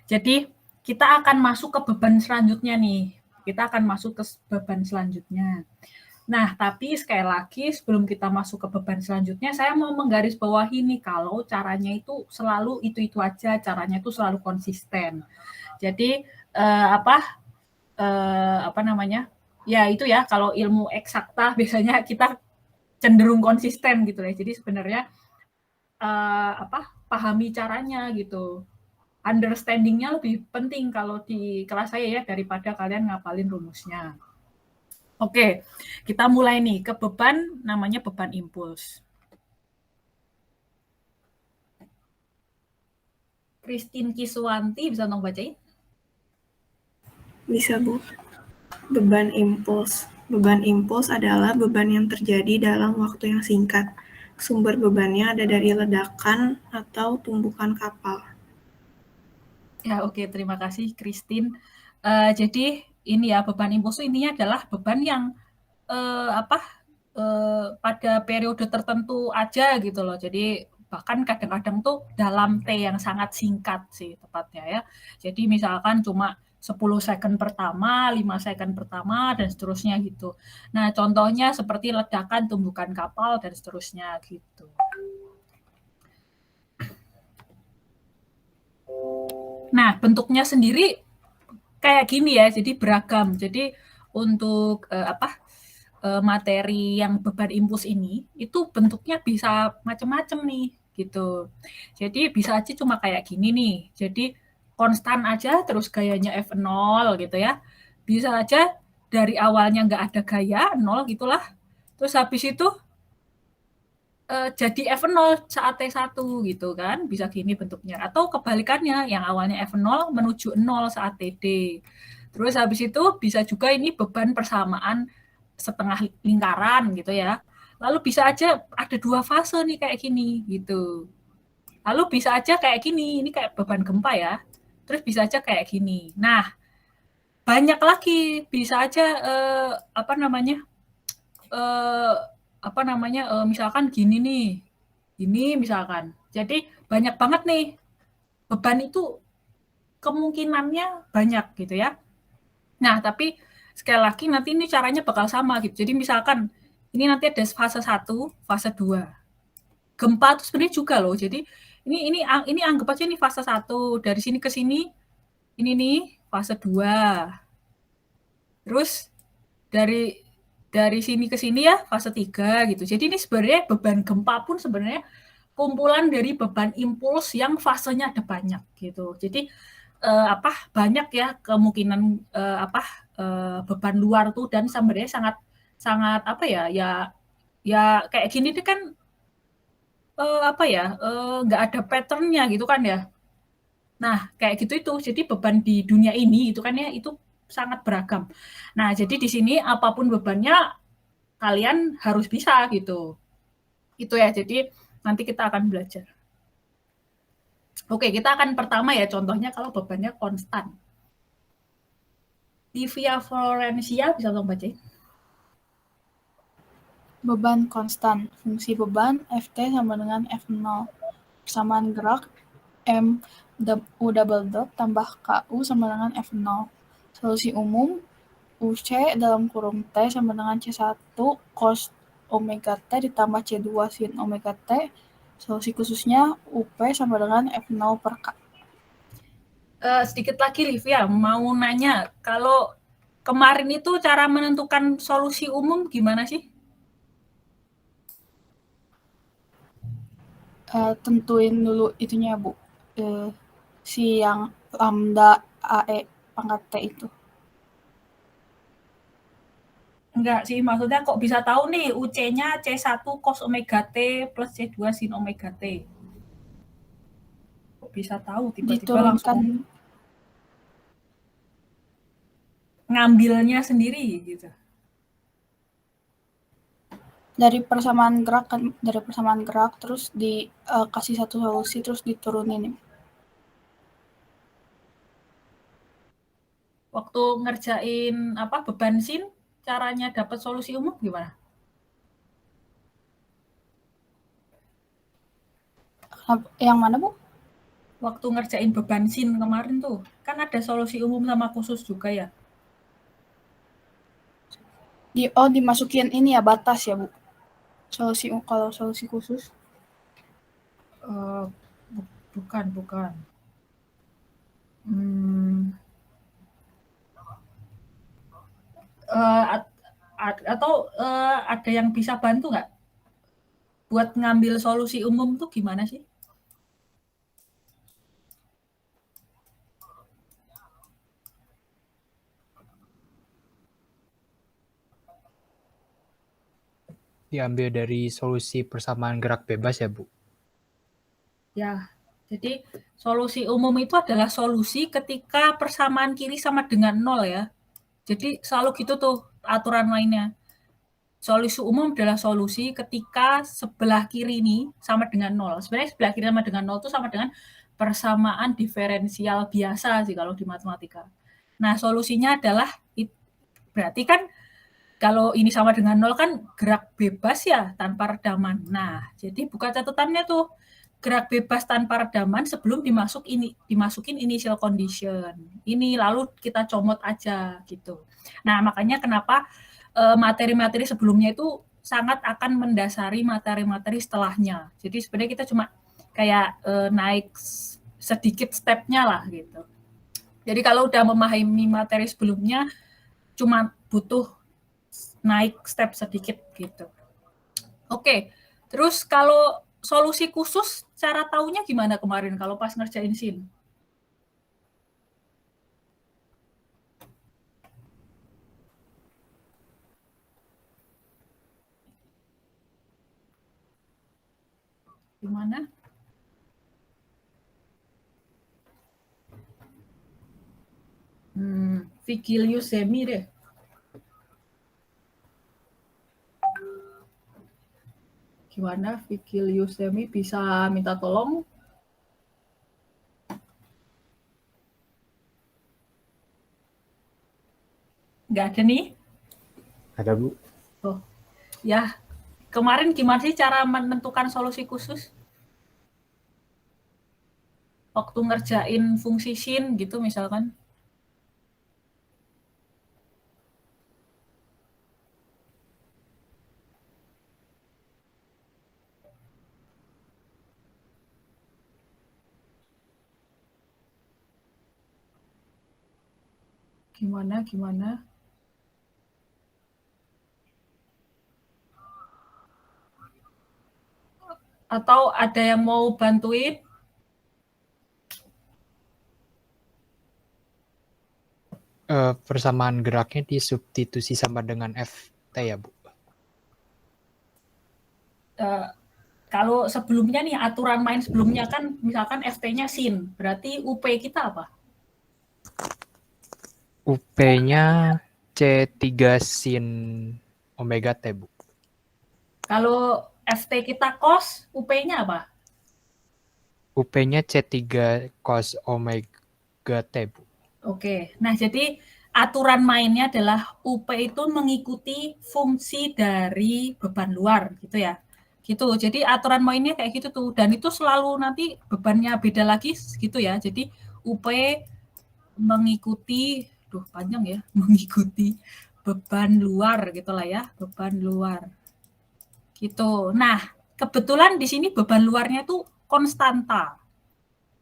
Jadi kita akan masuk ke beban selanjutnya nih. Kita akan masuk ke beban selanjutnya. Nah, tapi sekali lagi sebelum kita masuk ke beban selanjutnya, saya mau menggarisbawahi nih kalau caranya itu selalu itu aja, caranya itu selalu konsisten. Jadi apa namanya? Ya itu ya, kalau ilmu eksakta biasanya kita cenderung konsisten gitu ya. Jadi sebenarnya pahami caranya gitu. Understanding-nya lebih penting kalau di kelas saya ya daripada kalian ngapalin rumusnya. Oke, kita mulai nih ke beban, namanya beban impuls. Christine Kiswanti, bisa tolong bacain? Bisa, Bu. Beban impuls. Beban impuls adalah beban yang terjadi dalam waktu yang singkat. Sumber bebannya ada dari ledakan atau tumbukan kapal. Ya, oke, terima kasih Christine. Jadi ini ya beban impuls intinya adalah beban yang pada periode tertentu aja gitu loh. Jadi bahkan kadang-kadang tuh dalam T yang sangat singkat sih tepatnya ya. Jadi misalkan cuma 10 second pertama, 5 second pertama, dan seterusnya gitu. Nah, contohnya seperti ledakan tumbukan kapal, dan seterusnya gitu. Nah, bentuknya sendiri kayak gini ya, jadi beragam. Jadi untuk materi yang beban impuls ini itu bentuknya bisa macam-macam nih gitu. Jadi bisa aja cuma kayak gini nih. Jadi konstan aja terus gayanya F0 gitu ya. Bisa aja dari awalnya nggak ada gaya, 0 gitulah. Terus habis itu jadi F0 saat T1 gitu kan, bisa gini bentuknya. Atau kebalikannya, yang awalnya F0 menuju 0 saat TD. Terus habis itu bisa juga ini beban persamaan setengah lingkaran gitu ya. Lalu bisa aja ada 2 fase nih kayak gini gitu. Lalu bisa aja kayak gini, ini kayak beban gempa ya. Terus bisa aja kayak gini. Nah, banyak lagi, bisa aja apa namanya? eh, misalkan gini nih, ini misalkan. Jadi banyak banget nih beban itu kemungkinannya banyak gitu ya. Nah, tapi sekali lagi nanti ini caranya bakal sama gitu. Jadi misalkan ini nanti ada fase 1, fase 2. Gempa itu sebenarnya juga loh. Jadi ini anggap aja ini fase 1, dari sini ke sini ini nih fase 2. Terus dari sini ke sini ya fase 3 gitu. Jadi ini sebenarnya beban gempa pun sebenarnya kumpulan dari beban impuls yang fasenya ada banyak gitu. Jadi banyak ya kemungkinan beban luar tuh, dan sebenarnya sangat sangat ya kayak gini tuh kan nggak ada patternnya gitu kan ya. Nah, kayak gitu itu. Jadi beban di dunia ini itu kan ya itu sangat beragam. Nah, jadi di sini apapun bebannya kalian harus bisa gitu. Itu ya. Jadi nanti kita akan belajar. Oke, kita akan pertama ya contohnya kalau bebannya konstan. Livia Florencia bisa tolong baca. Beban konstan. Fungsi beban Ft sama dengan F0. Persamaan gerak M U double dot tambah KU sama dengan F0. Solusi umum UC dalam kurung T sama dengan C1 cos omega T ditambah C2 sin omega T. Solusi khususnya UP sama dengan F0 per K. Sedikit lagi Livia, mau nanya, kalau kemarin itu cara menentukan solusi umum gimana sih? Tentuin dulu itunya Bu, si yang lambda AE pangkat T itu. Enggak sih, maksudnya kok bisa tahu nih UC-nya C1 cos omega T plus C2 sin omega T? Kok bisa tahu tiba-tiba langsung Diturunkan ngambilnya sendiri gitu? dari persamaan gerak terus dikasih satu solusi terus diturunin. Waktu ngerjain beban sin, caranya dapat solusi umum gimana? Yang mana Bu? waktu ngerjain beban sin kemarin tuh, kan ada solusi umum sama khusus juga ya. Dimasukin ini ya, batas ya, Bu? Kalau solusi khusus? Bukan. Atau ada yang bisa bantu nggak? Buat ngambil solusi umum tuh gimana sih? Diambil dari solusi persamaan gerak bebas ya, Bu? Ya, jadi solusi umum itu adalah solusi ketika persamaan kiri sama dengan 0 ya. Jadi selalu gitu tuh aturan mainnya. Solusi umum adalah solusi ketika sebelah kiri ini sama dengan 0. Sebenarnya sebelah kiri sama dengan 0 itu sama dengan persamaan diferensial biasa sih kalau di matematika. Nah, solusinya adalah berarti kan kalau ini sama dengan 0 kan gerak bebas ya tanpa redaman. Nah, jadi buka catatannya tuh gerak bebas tanpa redaman sebelum dimasukin initial condition. Ini lalu kita comot aja gitu. Nah, makanya kenapa materi-materi sebelumnya itu sangat akan mendasari materi-materi setelahnya. Jadi sebenarnya kita cuma kayak naik sedikit stepnya lah gitu. Jadi kalau udah memahami materi sebelumnya, cuma butuh naik step sedikit gitu. Oke, terus kalau solusi khusus, cara taunya gimana kemarin kalau pas ngerjain sin? Gimana? Vigilius Semi deh. Gimana Vigilius Semi bisa minta tolong? Nggak ada nih? Ada, Bu. Oh, ya. Kemarin gimana sih cara menentukan solusi khusus? Waktu ngerjain fungsi sin gitu misalkan. Gimana? Atau ada yang mau bantuin? Persamaan geraknya disubstitusi sama dengan FT ya, Bu? Kalau sebelumnya nih, aturan main sebelumnya kan misalkan FT-nya sin, berarti UP kita apa? UP-nya C3 sin omega T, Bu. Kalau FT kita cos, UP-nya apa? UP-nya C3 cos omega T, Bu. Oke, nah jadi aturan mainnya adalah UP itu mengikuti fungsi dari beban luar gitu ya. Gitu, jadi aturan mainnya kayak gitu tuh. Dan itu selalu nanti bebannya beda lagi gitu ya. Jadi UP mengikuti, panjang ya, mengikuti beban luar gitulah ya, beban luar. Gitu. Nah, kebetulan di sini beban luarnya itu konstanta.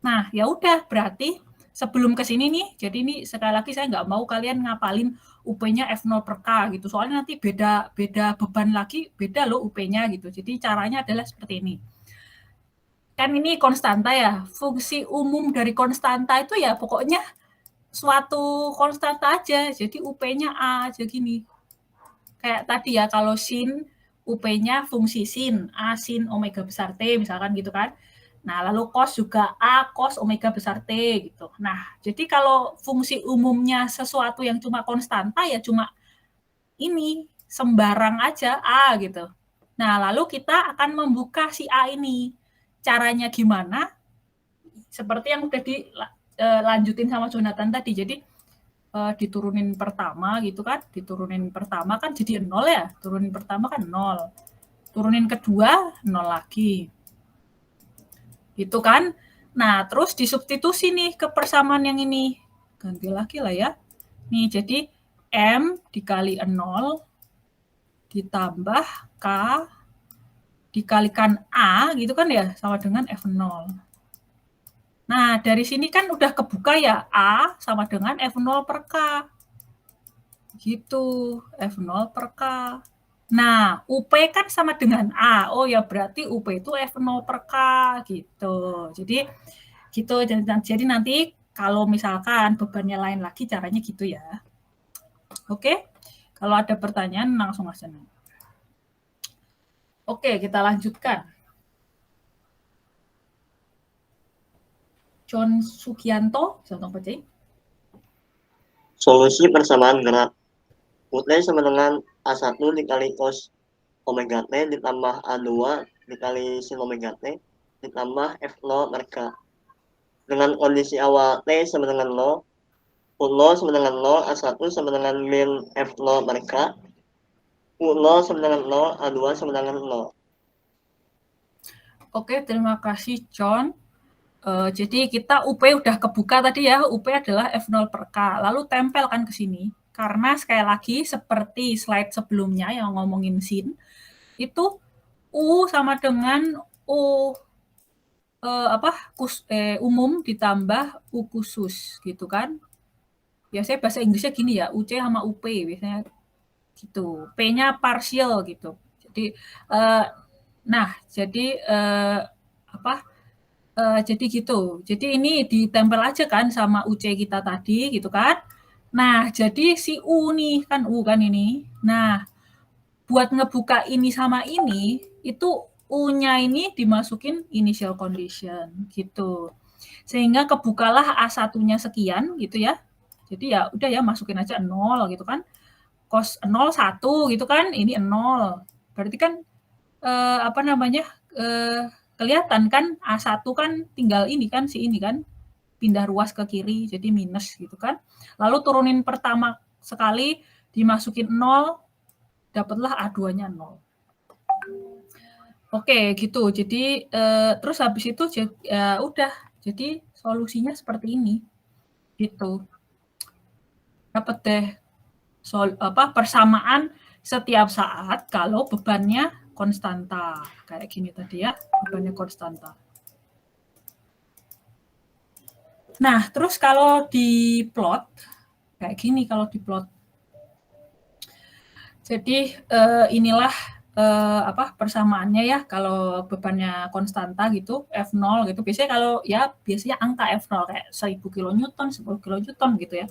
Nah, ya udah berarti sebelum ke sini nih, jadi ini sekali lagi saya nggak mau kalian ngapalin UP-nya F0 per K gitu. Soalnya nanti beda beban lagi, beda loh UP-nya gitu. Jadi caranya adalah seperti ini. Kan ini konstanta ya. Fungsi umum dari konstanta itu ya pokoknya suatu konstanta aja. Jadi UP-nya A aja gini. Kayak tadi ya, kalau sin, UP-nya fungsi sin, A sin omega besar T misalkan gitu kan. Nah, lalu cos juga A cos omega besar T gitu. Nah, jadi kalau fungsi umumnya sesuatu yang cuma konstanta ya cuma ini, sembarang aja A gitu. Nah, lalu kita akan membuka si A ini. Caranya gimana? Seperti yang udah dilanjutin sama Jonathan tadi. Jadi diturunin pertama gitu kan. Diturunin pertama kan jadi 0 ya. Turunin pertama kan 0. Turunin kedua 0 lagi. Gitu kan. Nah, terus disubstitusi nih ke persamaan yang ini. Ganti lagi lah ya. Nih, jadi M dikali 0 ditambah K dikalikan A gitu kan ya, sama dengan F0. Nah, dari sini kan udah kebuka ya, A sama dengan F0 per K. Gitu, F0 per K. Nah, UP kan sama dengan A. Oh ya, berarti UP itu F0 per K gitu. Jadi gitu. Jadi nanti kalau misalkan bebannya lain lagi caranya gitu ya. Oke? Kalau ada pertanyaan langsung aja. Oke, kita lanjutkan. John Sugianto, contoh baca. Solusi persamaan gerak. UT sama dengan A1 dikali cos omega T ditambah A2 dikali sin omega T ditambah F0 per K. Dengan kondisi awal T sama dengan 0, U0 sama dengan 0, A1 sama dengan min F0 per K, U0 sama dengan 0, A2 sama dengan 0. Oke, terima kasih John. Jadi kita UP udah kebuka tadi ya, UP adalah F0 per K. Lalu tempelkan ke sini. Karena sekali lagi seperti slide sebelumnya yang ngomongin sin, itu U sama dengan U umum ditambah U khusus gitu kan. Biasanya bahasa Inggrisnya gini ya, UC sama UP biasanya gitu. P-nya partial gitu. Jadi jadi gitu. Jadi ini ditempel aja kan sama UC kita tadi gitu kan. Nah, jadi si U nih kan U kan ini. Nah, buat ngebuka ini sama ini itu U-nya ini dimasukin initial condition gitu. Sehingga kebukalah A1-nya sekian gitu ya. Jadi ya udah ya masukin aja 0 gitu kan. Cos 0 1 gitu kan, ini 0. Berarti kan kelihatan kan A1 kan tinggal ini kan si ini kan pindah ruas ke kiri jadi minus gitu kan. Lalu turunin pertama sekali dimasukin 0 dapatlah A2-nya 0. Oke, gitu. Jadi terus habis itu udah. Jadi solusinya seperti ini. Gitu. Dapat deh persamaan setiap saat kalau bebannya konstanta. Kayak gini tadi ya, bebannya konstanta. Nah, terus kalau di plot, kayak gini kalau di plot. Jadi inilah persamaannya ya, kalau bebannya konstanta gitu, F0 gitu. Biasanya kalau ya, biasanya angka F0 kayak 1000 kilonewton, 10 kilonewton gitu ya.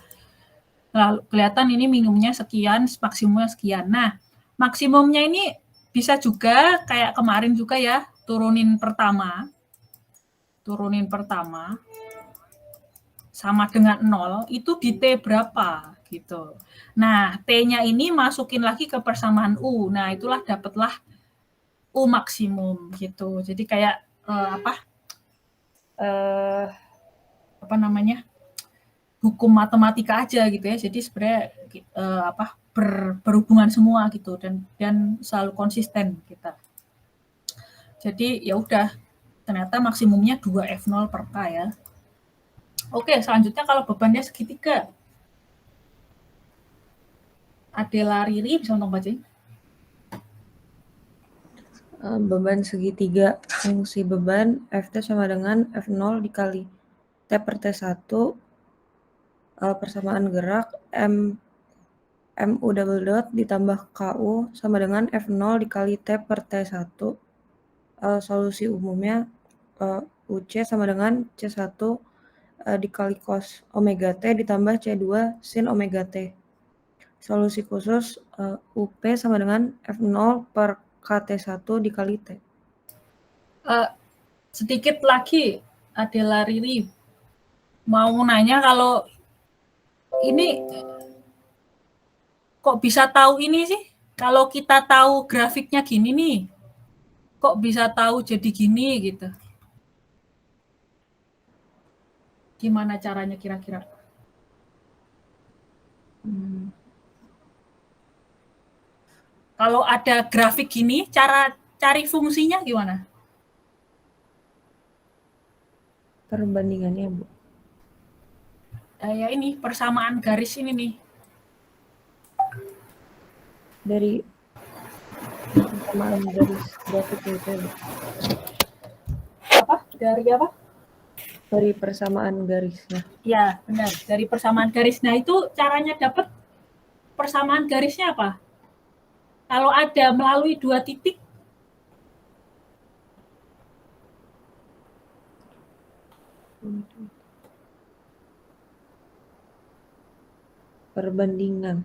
Lalu kelihatan ini minimumnya sekian, maksimumnya sekian. Nah, maksimumnya ini bisa juga kayak kemarin juga ya, turunin pertama sama dengan 0 itu di T berapa gitu. Nah, T-nya ini masukin lagi ke persamaan U. Nah, itulah dapatlah U maksimum gitu. Jadi kayak hukum matematika aja gitu ya. Jadi sebenarnya berhubungan semua gitu dan selalu konsisten kita. Jadi ya udah, ternyata maksimumnya 2F0 per K ya. Oke, selanjutnya kalau bebannya segitiga. Adela Riri bisa untuk bacain. Beban segitiga, fungsi beban Ft sama dengan F0 dikali T per T1 persamaan gerak MU double dot ditambah KU sama dengan F0 dikali T per T1. Solusi umumnya UC sama dengan C1 dikali cos omega T ditambah C2 sin omega T. Solusi khusus UP sama dengan F0 per KT1 dikali T. Sedikit lagi, Adela Riri mau nanya kalau ini kok bisa tahu ini sih? Kalau kita tahu grafiknya gini nih, kok bisa tahu jadi gini gitu? Gimana caranya kira-kira? Kalau ada grafik gini, cara cari fungsinya gimana? perbandingannya, Bu? Ya ini persamaan garis ini nih. Dari persamaan garis grafiknya itu ya, Bu? Apa? Dari apa? Dari persamaan garisnya. Ya, benar. Dari persamaan garis. Nah, itu caranya dapat persamaan garisnya apa? Kalau ada melalui 2 titik, perbandingan.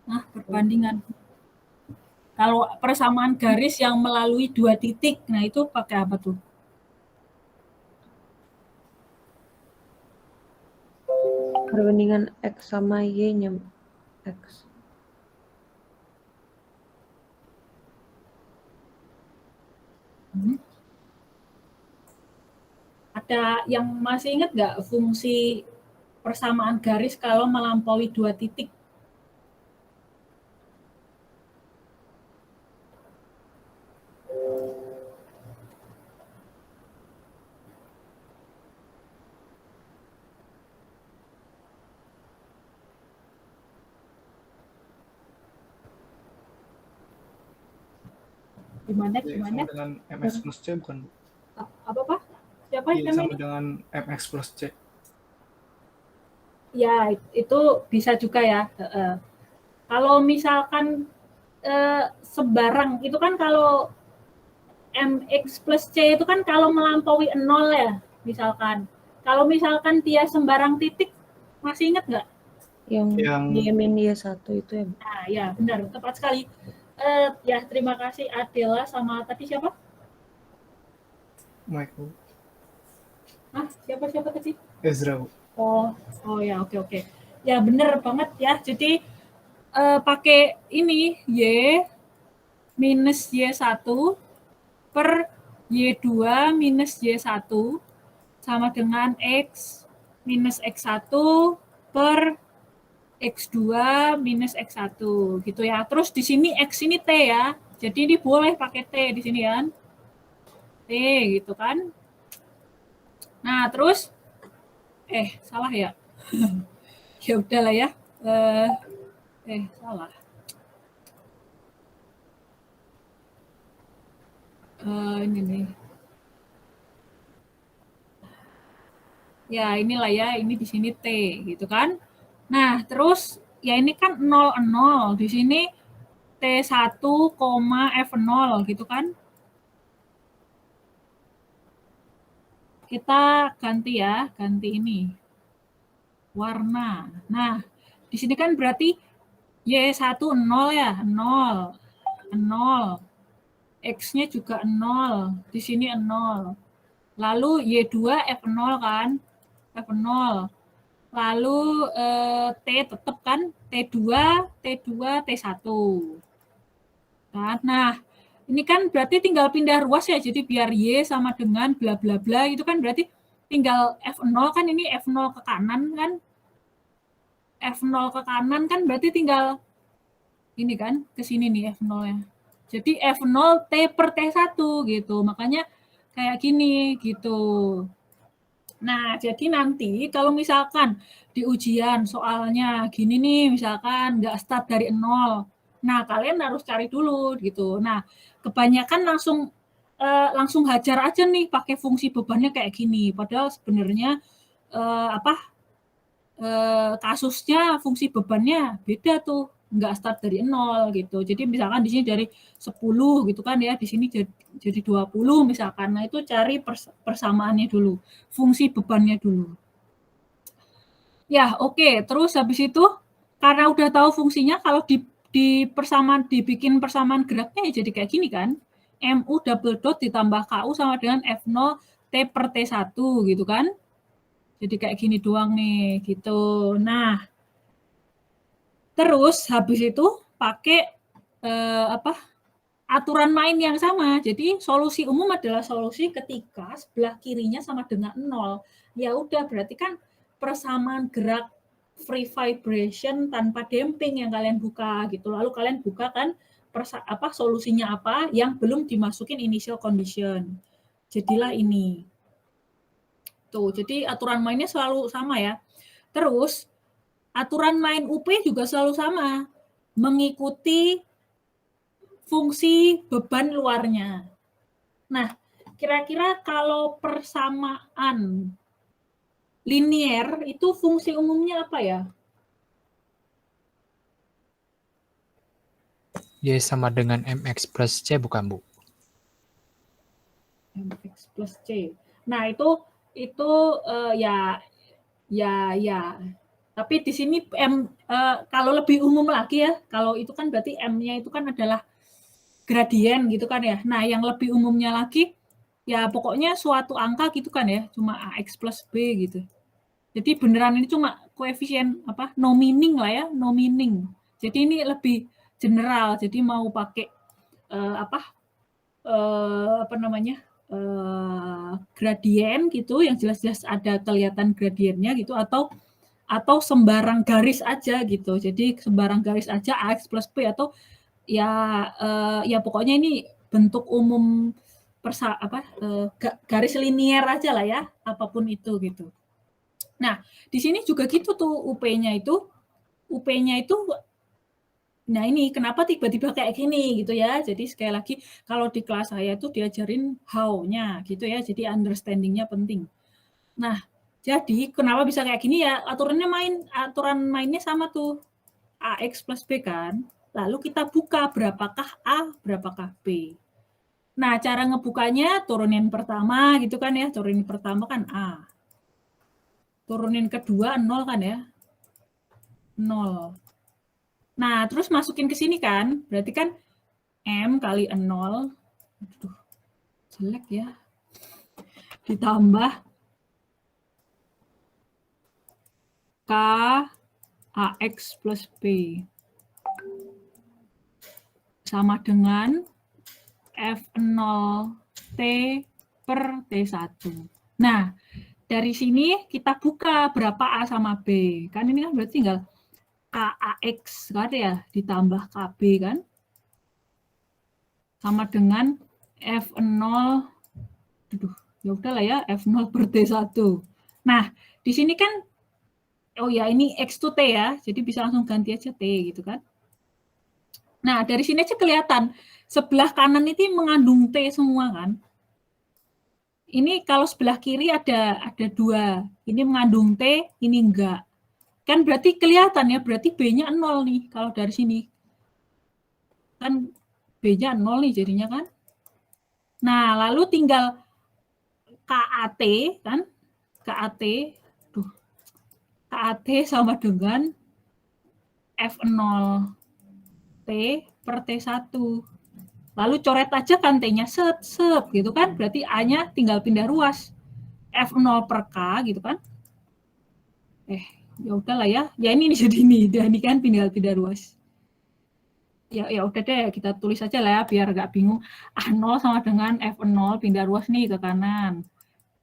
nah perbandingan. Kalau persamaan garis yang melalui 2 titik, nah itu pakai apa tuh? Perbandingan X sama Y-nya, X. Ada yang masih ingat nggak fungsi persamaan garis kalau melampaui 2 titik? Gimana? Sama dengan MX plus C bukan, Bu? Apa Pak? Siapa Iya, yang sama namanya? dengan MX plus C. Ya, itu bisa juga ya. Kalau misalkan sebarang, itu kan kalau MX plus C itu kan kalau melampaui 0 ya, misalkan. Kalau misalkan dia sembarang titik, masih ingat nggak? Yang Y-1 itu ya, Bu? Nah, ya benar, tepat sekali. Ya, terima kasih Adela sama tadi siapa? Mike, Bu. Siapa tadi? Ezra, Bu. Oh ya, oke. Ya benar banget ya. Jadi pakai ini Y minus Y1 per Y2 minus Y1 sama dengan X minus X1 per X2 minus X1 gitu ya. Terus di sini X ini T ya. Jadi ini boleh pakai T di sini kan. T gitu kan. Nah, terus salah ya. Ya udahlah ya. Salah. Ini nih. Ya, inilah ya, ini di sini T gitu kan. Nah, terus ya ini kan 0, 0. Di sini T1, F0 gitu kan. Kita ganti ya, ganti ini. Warna. Nah, di sini kan berarti Y1 0 ya, 0. 0. X-nya juga 0. Di sini 0. Lalu Y2 F0 kan. F0. Lalu T tetap kan T2, T1. Nah, ini kan berarti tinggal pindah ruas ya. Jadi biar Y sama dengan bla bla bla itu kan berarti tinggal F0 kan ini F0 ke kanan kan. F0 ke kanan kan berarti tinggal ini kan ke sini nih F0-nya. Jadi F0 T per T1 gitu. Makanya kayak gini gitu. Nah, jadi nanti kalau misalkan di ujian soalnya gini nih, misalkan nggak start dari 0. Nah, kalian harus cari dulu gitu. Nah, kebanyakan langsung hajar aja nih pakai fungsi bebannya kayak gini. Padahal sebenarnya kasusnya fungsi bebannya beda tuh, nggak start dari 0 gitu. Jadi misalkan di sini dari 10 gitu kan ya, di sini jadi 20 misalkan. Nah, itu cari persamaannya dulu, fungsi bebannya dulu. Ya, oke. Terus habis itu karena udah tahu fungsinya, kalau dibikin persamaan geraknya ya jadi kayak gini kan. MU double dot ditambah KU sama dengan F0 T per T1 gitu kan. Jadi kayak gini doang nih, gitu. Nah, terus habis itu pakai aturan main yang sama. Jadi solusi umum adalah solusi ketika sebelah kirinya sama dengan 0. Ya udah, berarti kan persamaan gerak free vibration tanpa damping yang kalian buka gitu. Lalu kalian buka kan solusinya apa yang belum dimasukin initial condition. Jadilah ini. Tuh, jadi aturan mainnya selalu sama ya. Terus aturan main UP juga selalu sama, mengikuti fungsi beban luarnya. Nah, kira-kira kalau persamaan linier itu fungsi umumnya apa ya? Y sama dengan MX plus C bukan, Bu? MX plus C. Nah, itu ya. Tapi di sini kalau lebih umum lagi ya, kalau itu kan berarti M-nya itu kan adalah gradien gitu kan ya. Nah, yang lebih umumnya lagi ya pokoknya suatu angka gitu kan ya, cuma AX plus B gitu. Jadi beneran ini cuma koefisien apa? No meaning lah ya, no meaning. Jadi ini lebih general. Jadi mau pakai apa namanya? Gradien gitu yang jelas-jelas ada kelihatan gradiennya gitu atau sembarang garis aja gitu. Jadi sembarang garis aja AX plus B atau ya pokoknya ini bentuk umum garis linier aja lah ya, apapun itu gitu. Nah, di sini juga gitu tuh UP-nya itu nah ini kenapa tiba-tiba kayak gini gitu ya. Jadi sekali lagi kalau di kelas saya tuh diajarin how-nya gitu ya. Jadi understanding-nya penting. Nah, jadi kenapa bisa kayak gini ya? Aturan mainnya sama tuh. AX plus B kan. Lalu kita buka berapakah A, berapakah B. Nah, cara ngebukanya turunin pertama gitu kan ya. Turunin pertama kan A. Turunin kedua 0 kan ya. 0. Nah, terus masukin ke sini kan. Berarti kan M kali 0. Aduh, jelek ya. Ditambah K AX plus B. Sama dengan F0T per T1. Nah, dari sini kita buka berapa A sama B. Kan ini kan berarti tinggal KAX kan ya, ditambah KB kan. Sama dengan F0, ya udahlah ya, F0 per T1. Nah, di sini kan, oh ya ini X to T ya, jadi bisa langsung ganti aja T gitu kan. Nah, dari sini aja kelihatan, sebelah kanan itu mengandung T semua kan. Ini kalau sebelah kiri ada 2, ini mengandung T, ini enggak. Kan berarti kelihatan ya, berarti B-nya 0 nih kalau dari sini. Kan B-nya 0 nih jadinya kan. Nah, lalu tinggal KAT kan, KAT sama dengan F0T per T1. Lalu coret aja kan T-nya set gitu kan, berarti A-nya tinggal pindah ruas. F0 per K gitu kan. Ya udahlah ya. Ya ini jadi ini kan tinggal pindah ruas. Ya udah deh, kita tulis aja lah ya biar nggak bingung. A0 sama dengan F0 pindah ruas nih ke kanan.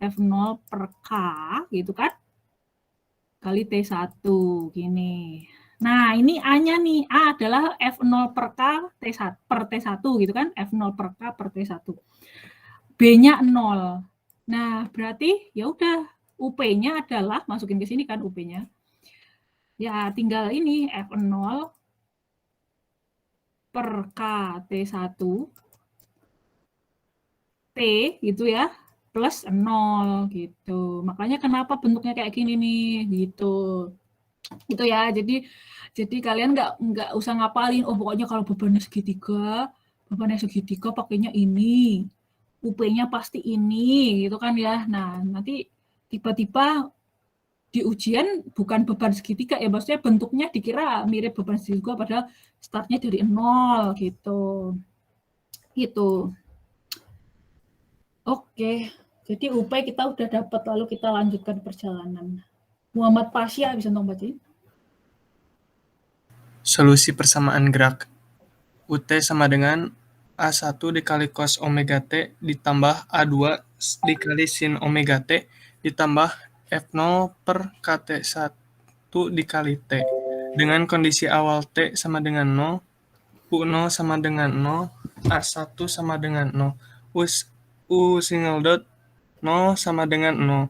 F0 per K gitu kan. Kali T1 gini. Nah, ini A-nya nih. A adalah F0 per K per T1 gitu kan. F0 per K per T1. B-nya 0. Nah, berarti ya udah UP-nya adalah masukin ke sini kan UP-nya. Ya, tinggal ini F0 per K T1 T gitu ya plus 0 gitu. Makanya kenapa bentuknya kayak gini nih gitu. Gitu ya. Jadi kalian nggak usah ngapalin, oh pokoknya kalau bebannya segitiga pakainya ini. UP-nya pasti ini gitu kan ya. Nah, nanti tiba-tiba di ujian bukan beban segitiga ya, maksudnya bentuknya dikira mirip beban segitiga padahal startnya dari 0 gitu. Gitu. Oke, jadi UP kita udah dapat, lalu kita lanjutkan perjalanan. Muhammad Pasya bisa dong bacain? Solusi persamaan gerak. UT sama dengan A1 dikali cos omega T ditambah A2 dikali sin omega T ditambah F0 per KT1 dikali T. Dengan kondisi awal T sama dengan 0, U0 sama dengan 0, A1 sama dengan 0, U single dot 0 sama dengan 0.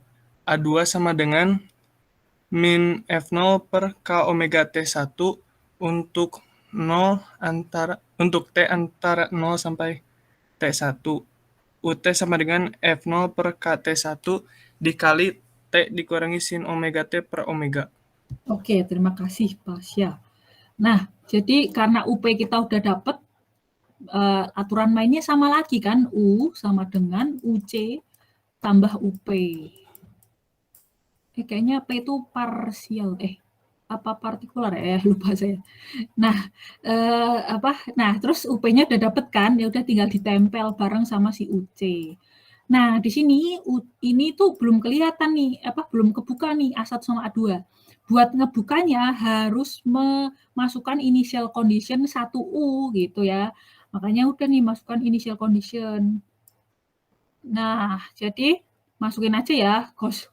A2 sama dengan min F0 per K omega T1 untuk T antara 0 sampai T1. UT sama dengan F0 per KT1 dikali T dikurangi sin omega T per omega. Oke, terima kasih Pasya. Nah, jadi karena UP kita udah dapet, aturan mainnya sama lagi kan, U sama dengan UC tambah UP. Kayaknya P itu parsial, apa partikular ya? Lupa saya. Nah, nah terus UP-nya udah dapet kan, ya udah tinggal ditempel bareng sama si UC. Nah, di sini ini tuh belum kelihatan nih, belum kebuka nih A1 sama A2. Buat ngebukanya harus memasukkan initial condition 1U gitu ya. Makanya udah nih masukkan initial condition. Nah, jadi masukin aja ya cos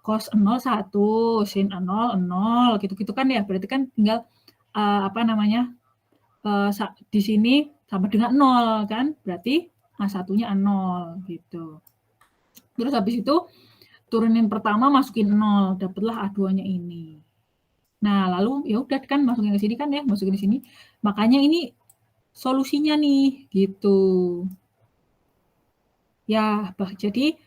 0 1, sin 0 0 gitu-gitu kan ya. Berarti kan tinggal di sini sama dengan 0 kan. Berarti A1-nya 0 gitu. Terus habis itu turunin pertama masukin 0, dapatlah A2-nya ini. Nah, lalu ya udah kan masukin ke sini kan ya, masukin ke sini. Makanya ini solusinya nih gitu. Ya, jadi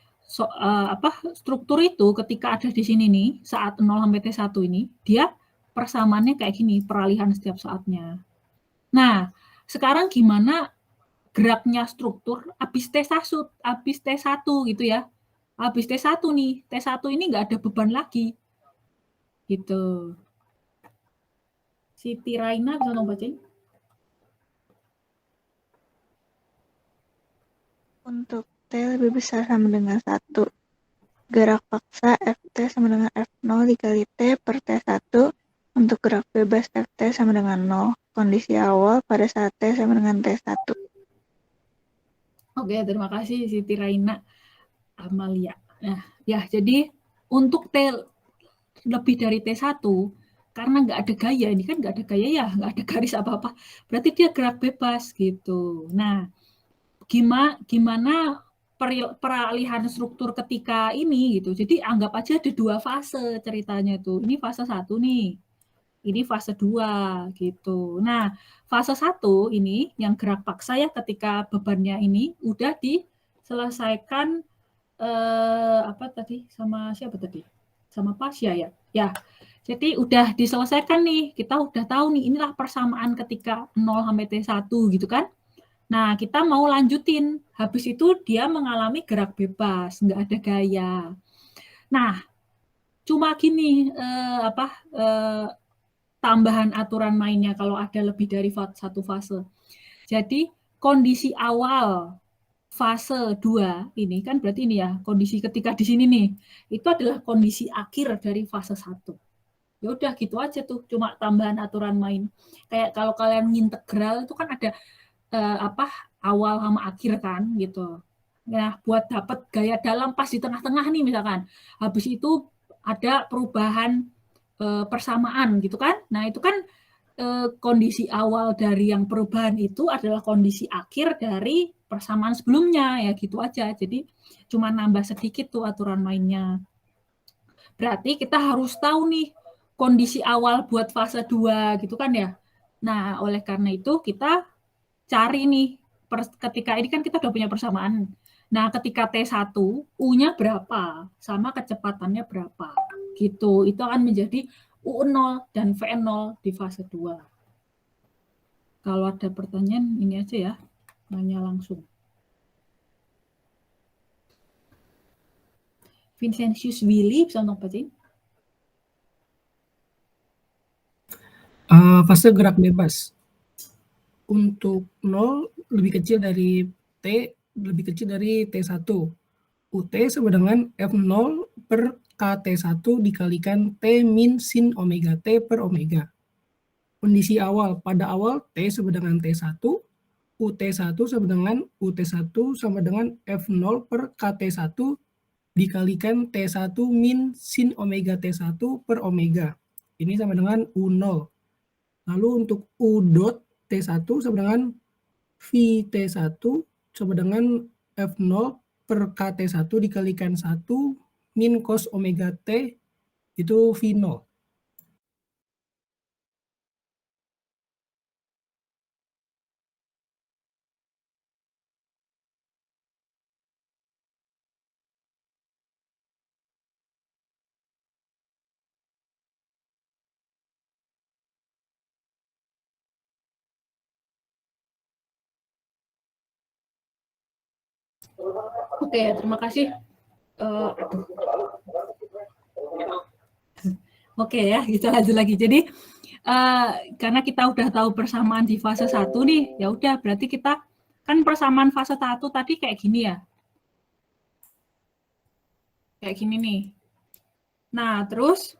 struktur itu ketika ada di sini nih, saat 0 sampai T1 ini, dia persamaannya kayak gini, peralihan setiap saatnya. Nah, sekarang gimana geraknya struktur habis T1 gitu ya. Habis T1 nih, T1 ini nggak ada beban lagi. Gitu. Siti Raina bisa tolong bacain? Untuk T lebih besar sama dengan 1, gerak paksa Ft sama dengan F0 dikali T per T1 untuk gerak bebas Ft sama dengan 0. Kondisi awal pada saat T sama dengan T1. Oke, terima kasih Siti Raina Amalia. Nah, ya jadi untuk T lebih dari T1, karena nggak ada gaya, ini kan nggak ada gaya ya, nggak ada garis apa-apa, berarti dia gerak bebas gitu. Nah, gimana peralihan struktur ketika ini gitu. Jadi anggap aja ada 2 fase ceritanya tuh. Ini fase 1 nih. Ini fase 2 gitu. Nah, fase 1 ini yang gerak paksa ya ketika bebannya ini udah diselesaikan sama siapa tadi? Sama Pasya ya. Ya. Jadi udah diselesaikan nih. Kita udah tahu nih inilah persamaan ketika 0 sampai T1 gitu kan. Nah, kita mau lanjutin. Habis itu dia mengalami gerak bebas, nggak ada gaya. Nah, cuma gini, tambahan aturan mainnya kalau ada lebih dari satu fase. Jadi, kondisi awal fase 2 ini kan berarti ini ya, kondisi ketika di sini nih, itu adalah kondisi akhir dari fase 1. Ya udah gitu aja tuh, cuma tambahan aturan main. Kayak kalau kalian ngintegral itu kan ada awal sama akhir kan gitu. Nah, buat dapat gaya dalam pas di tengah-tengah nih misalkan. Habis itu ada perubahan persamaan gitu kan. Nah, itu kan kondisi awal dari yang perubahan itu adalah kondisi akhir dari persamaan sebelumnya ya gitu aja. Jadi cuma nambah sedikit tuh aturan mainnya. Berarti kita harus tahu nih kondisi awal buat fase 2 gitu kan ya. Nah, oleh karena itu kita cari nih ketika ini kan kita udah punya persamaan. Nah, ketika T1, U-nya berapa sama kecepatannya berapa. Gitu. Itu akan menjadi U0 dan V0 di fase 2. Kalau ada pertanyaan ini aja ya, nanya langsung. Vincentius Willy bisa untuk bacain? Fase gerak bebas. Untuk 0 lebih kecil dari T, lebih kecil dari T1. UT sama dengan F0 per KT1 dikalikan T min sin omega T per omega. Kondisi awal, pada awal T sama dengan T1, UT1 sama dengan UT1 sama dengan F0 per KT1 dikalikan T1 min sin omega T1 per omega. Ini sama dengan U0. Lalu untuk U dot T1 sama dengan VT1 sama dengan F0 per KT1 dikalikan 1 min cos omega T itu V0. Oke, terima kasih. Oke ya, kita lanjut lagi. Jadi karena kita udah tahu persamaan di fase 1 nih, ya udah berarti kita kan persamaan fase 1 tadi kayak gini ya. Kayak gini nih. Nah, terus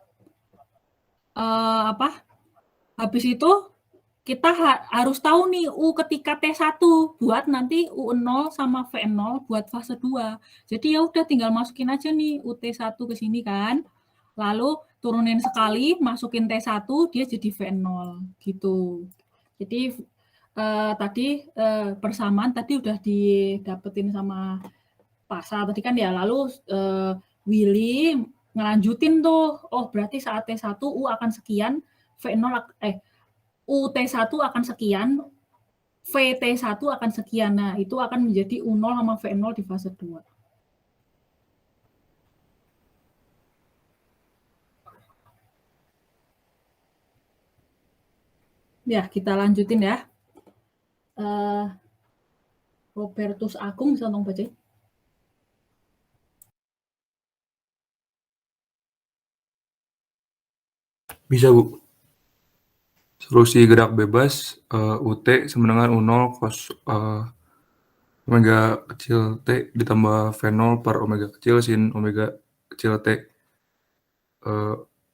habis itu kita harus tahu nih U ketika T1 buat nanti U0 sama V0 buat fase 2. Jadi ya udah tinggal masukin aja nih UT1 ke sini kan. Lalu turunin sekali, masukin T1, dia jadi V0 gitu. Jadi tadi persamaan tadi udah didapetin sama Pasa tadi kan ya. Lalu Willy ngelanjutin tuh. Oh, berarti saat T1 U akan sekian, V0 UT1 akan sekian, VT1 akan sekian. Nah, itu akan menjadi U0 sama V0 di fase 2. Ya, kita lanjutin ya. Robertus Agung bisa tolong baca? Bisa, Bu. Solusi gerak bebas UT sama dengan U0 cos omega kecil T ditambah V0 per omega kecil sin omega kecil T.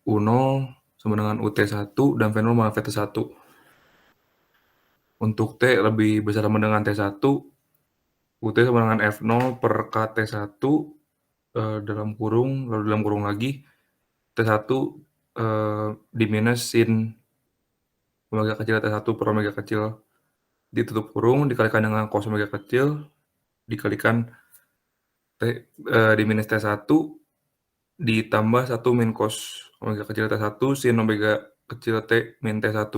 U0 sama dengan UT1 dan V0 sama VT1. Untuk T lebih besar sama dengan T1, UT sama dengan F0 per KT1 dalam kurung, lalu dalam kurung lagi, T1 diminus sin omega kecil T1 per omega kecil ditutup kurung dikalikan dengan cos omega kecil dikalikan T diminus T1 ditambah 1 min cos omega kecil T1 sin omega kecil T min T1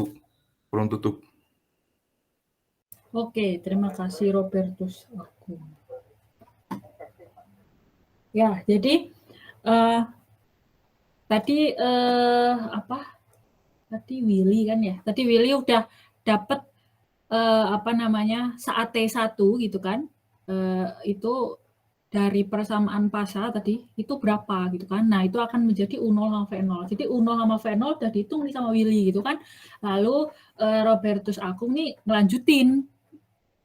kurung tutup. Oke, terima kasih Robertus Agung. Ya, jadi tadi Tadi Willy kan ya. Tadi Willy udah dapat saat T1 gitu kan. Itu dari persamaan Pasa tadi itu berapa gitu kan. Nah, itu akan menjadi U0 sama V0. Jadi U0 sama V0 udah dihitung nih sama Willy gitu kan. Lalu Robertus Agung nih ngelanjutin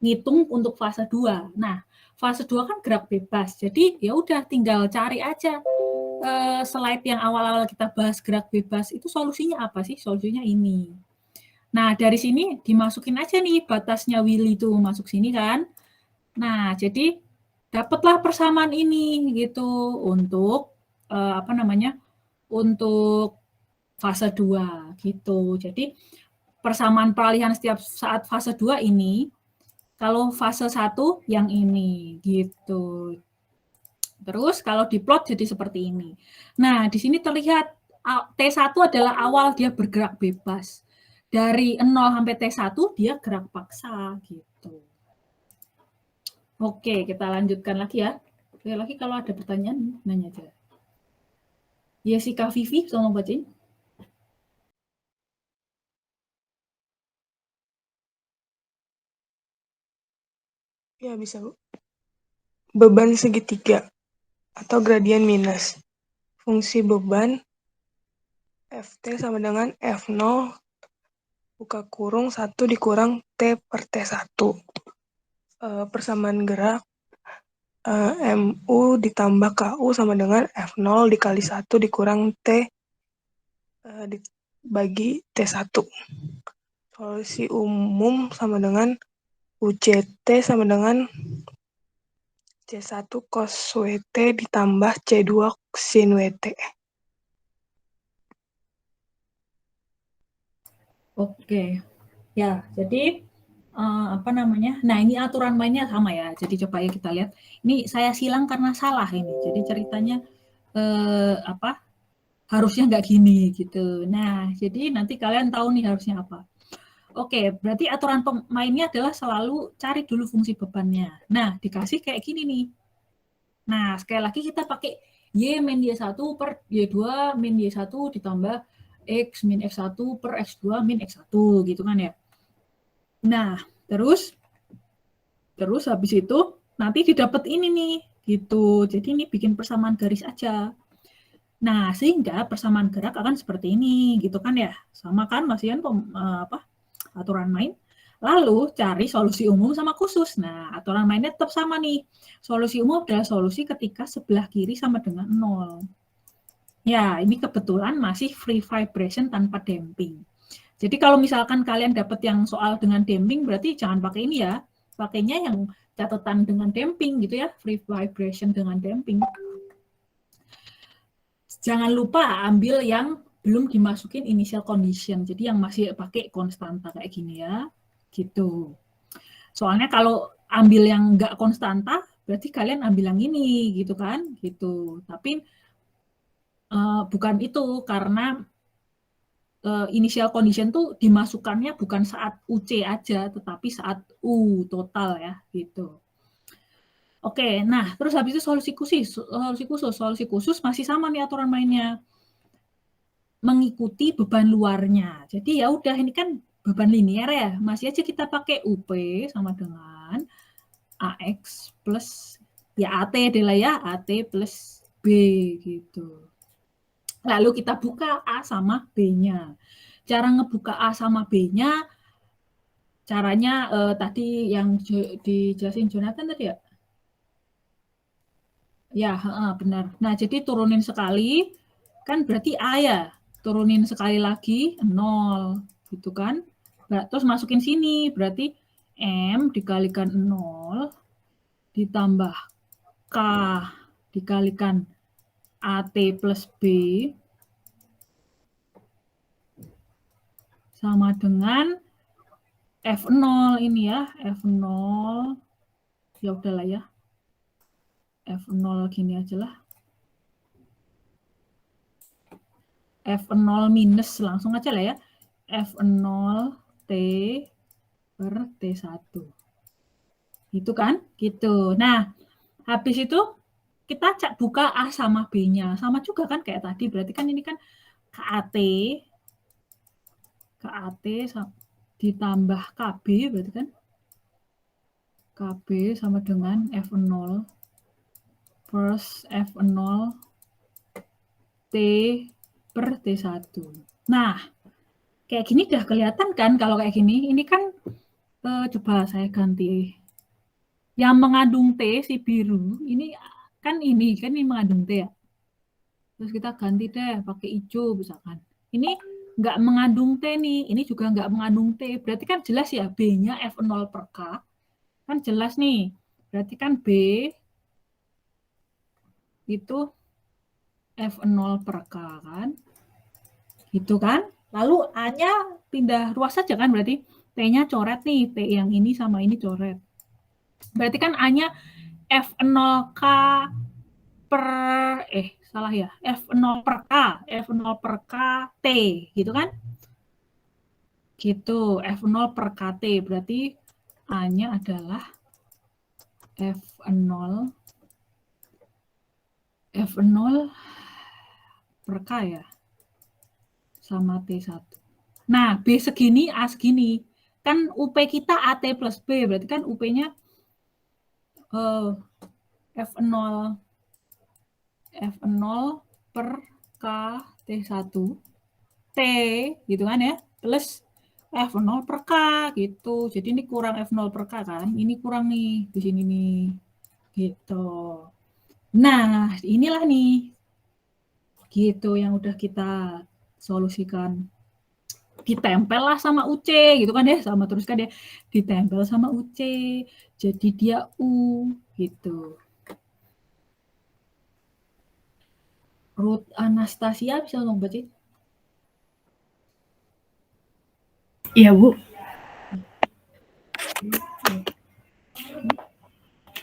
ngitung untuk fase 2. Nah, fase 2 kan gerak bebas. Jadi ya udah tinggal cari aja slide yang awal-awal kita bahas gerak bebas itu solusinya apa sih? Solusinya ini. Nah, dari sini dimasukin aja nih batasnya Willy itu masuk sini kan. Nah, jadi dapatlah persamaan ini gitu untuk untuk fase 2 gitu. Jadi persamaan peralihan setiap saat fase 2 ini kalau fase 1 yang ini gitu. Terus kalau diplot jadi seperti ini. Nah, di sini terlihat T1 adalah awal dia bergerak bebas. Dari 0 sampai T1 dia gerak paksa gitu. Oke, kita lanjutkan lagi ya. Sekali lagi kalau ada pertanyaan nanya aja. Jessica Vivi, tolong bacain. Ya, bisa, Bu. Beban segitiga atau gradien minus. Fungsi beban Ft sama dengan F0 buka kurung 1 dikurang T per T1. Persamaan gerak MU ditambah KU sama dengan F0 dikali 1 dikurang T dibagi T1. Solusi umum sama dengan UCT sama dengan C1 cos WT ditambah C2 sin WT. Oke. Ya, jadi nah ini aturan mainnya sama ya. Jadi coba ya kita lihat. Ini saya silang karena salah ini. Jadi ceritanya harusnya nggak gini gitu. Nah, jadi nanti kalian tahu nih harusnya apa. Oke, berarti aturan pemainnya adalah selalu cari dulu fungsi bebannya. Nah, dikasih kayak gini nih. Nah, sekali lagi kita pakai Y min Y1 per Y2 min Y1 ditambah X min X1 per X2 min X1 gitu kan ya. Nah, terus habis itu nanti didapat ini nih gitu. Jadi ini bikin persamaan garis aja. Nah, sehingga persamaan gerak akan seperti ini gitu kan ya. Sama kan Mas Ian aturan main. Lalu cari solusi umum sama khusus. Nah, aturan mainnya tetap sama nih. Solusi umum adalah solusi ketika sebelah kiri sama dengan 0. Ya, ini kebetulan masih free vibration tanpa damping. Jadi kalau misalkan kalian dapat yang soal dengan damping, berarti jangan pakai ini ya. Pakainya yang catatan dengan damping gitu ya, free vibration dengan damping. Jangan lupa ambil yang belum dimasukin initial condition. Jadi yang masih pakai konstanta kayak gini ya. Gitu. Soalnya kalau ambil yang enggak konstanta, berarti kalian ambil yang ini gitu kan. Gitu. Tapi bukan itu, karena initial condition tuh dimasukkannya bukan saat UC aja, tetapi saat U total ya. Gitu. Oke, nah terus habis itu solusi khusus masih sama nih aturan mainnya. Mengikuti beban luarnya. Jadi ya udah ini kan beban linear ya, masih aja kita pakai UP sama dengan AX plus ya AT adalah ya AT plus B gitu. Lalu kita buka A sama B-nya. Cara ngebuka A sama B-nya caranya tadi yang dijelasin Jonathan tadi ya. Ya, benar. Nah, jadi turunin sekali kan berarti A ya. Turunin sekali lagi 0 gitu kan. Terus masukin sini berarti M dikalikan 0 ditambah K dikalikan AT plus B sama dengan F0 ini ya. F0 ya udahlah ya. F0 gini aja lah. F0 minus langsung aja lah ya. F0 T per T1. Gitu kan? Gitu. Nah, habis itu kita buka A sama B-nya. Sama juga kan kayak tadi. Berarti kan ini kan KAT ditambah KB berarti kan. KB sama dengan F0 plus F0 T per T1. Nah, kayak gini udah kelihatan kan kalau kayak gini. Ini kan, coba saya ganti. Yang mengandung T, si biru, ini kan mengandung T ya. Terus kita ganti deh, pakai hijau misalkan. Ini nggak mengandung T nih, ini juga nggak mengandung T. Berarti kan jelas ya, B-nya F0 per K. Kan jelas nih, berarti kan B itu F0 per K kan. Gitu kan. Lalu A-nya pindah ruas saja kan berarti. T-nya coret nih. T yang ini sama ini coret. Berarti kan A-nya F0K per, salah ya. F0 per K. F0 per K T. Gitu kan. Gitu. F0 per KT. Berarti A-nya adalah F0 per K ya. Sama T1. Nah, B segini, A segini. Kan UP kita AT plus B, berarti kan UP-nya F0 per K T1 T, gitu kan ya, plus F0 per K, gitu. Jadi ini kurang F0 per K kan, ini kurang nih, di sini nih, gitu. Nah, inilah nih, gitu yang udah kita solusikan. Ditempel lah sama UC gitu kan ya, sama terus kan ya, ditempel sama UC jadi dia U gitu. Ruth Anastasia bisa ngomong baca? Iya Bu,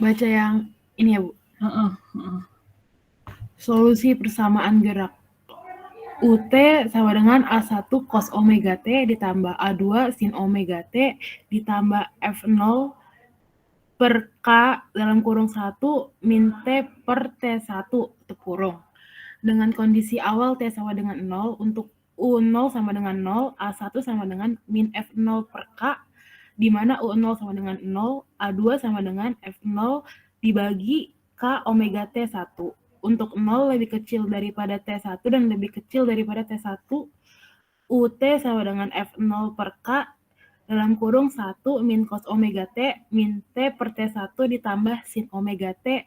baca yang ini ya Bu. Solusi persamaan gerak. UT sama dengan A1 cos omega T ditambah A2 sin omega T ditambah F0 per K dalam kurung 1 min T per T1 tutup kurung. Dengan kondisi awal T sama dengan 0, untuk U0 sama dengan 0, A1 sama dengan min F0 per K, di mana U0 sama dengan 0, A2 sama dengan F0 dibagi K omega T1. Untuk 0 lebih kecil daripada T1 dan lebih kecil daripada T1, UT sama dengan F0 per K dalam kurung 1 min cos omega T min T per T1 ditambah sin omega T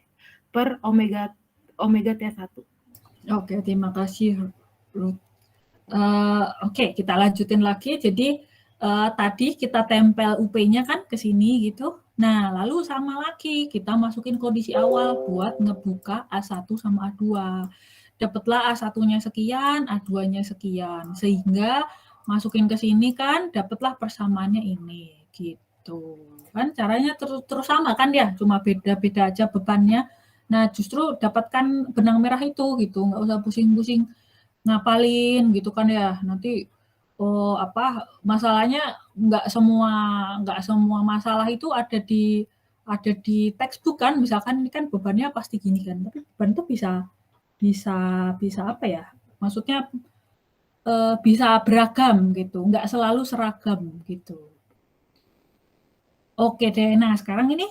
per omega T1. Oke, terima kasih, Ruth. Oke, kita lanjutin lagi. Jadi, tadi kita tempel UP-nya kan ke sini gitu. Nah, lalu sama lagi, kita masukin kondisi awal buat ngebuka A1 sama A2. Dapatlah A1-nya sekian, A2-nya sekian. Sehingga masukin ke sini kan, dapatlah persamaannya ini. Gitu. Kan caranya terus sama kan ya, cuma beda-beda aja bebannya. Nah, justru dapatkan benang merah itu gitu, nggak usah pusing-pusing ngapalin gitu kan ya. Nanti masalahnya nggak semua masalah itu ada di textbook kan. Misalkan ini kan bebannya pasti gini kan, tapi beban itu bisa apa ya? Maksudnya bisa beragam gitu, nggak selalu seragam gitu. Oke deh, nah sekarang ini